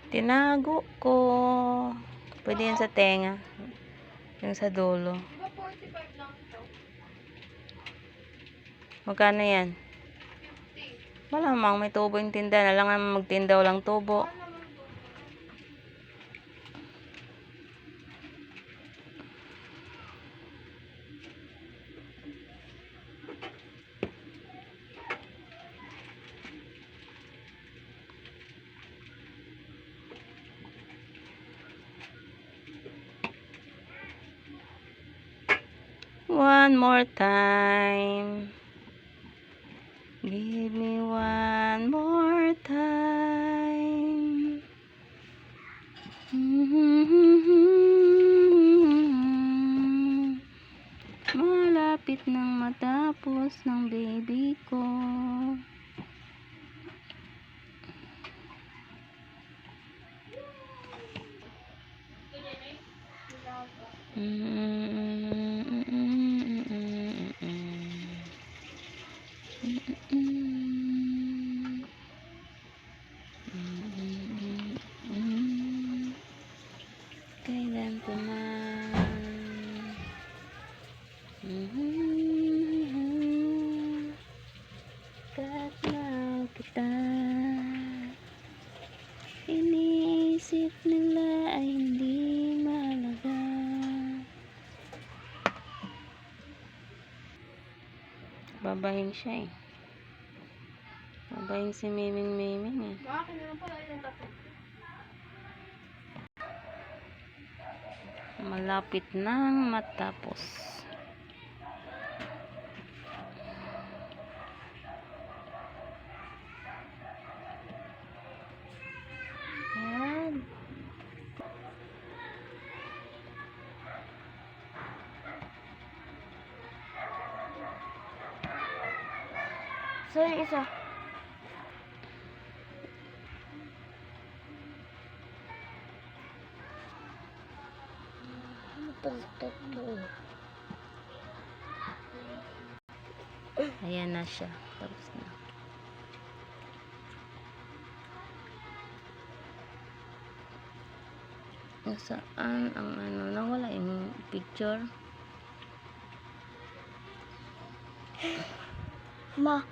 Tinago ko. Pwede yan sa tenga. Yung sa dulo. Diba 45 lang ito? Magkano yan? 50. Malamang may tubo yung tinda. Nalangan magtinda walang tubo. Ano naman ito? One more time. Give me one more time. Malapit nang matapos ng baby ko. Kailan ko man kakalaw kita, iniisip nila ay hindi mahalaga. Babahin siya eh. Babahin si Miming eh. Bakit na lang pala yung tapo? Malapit nang matapos. Ayan. So yung isa. Ayan na siya. Tapos na. Nasaan ang ano? Nawala yung picture. Ma,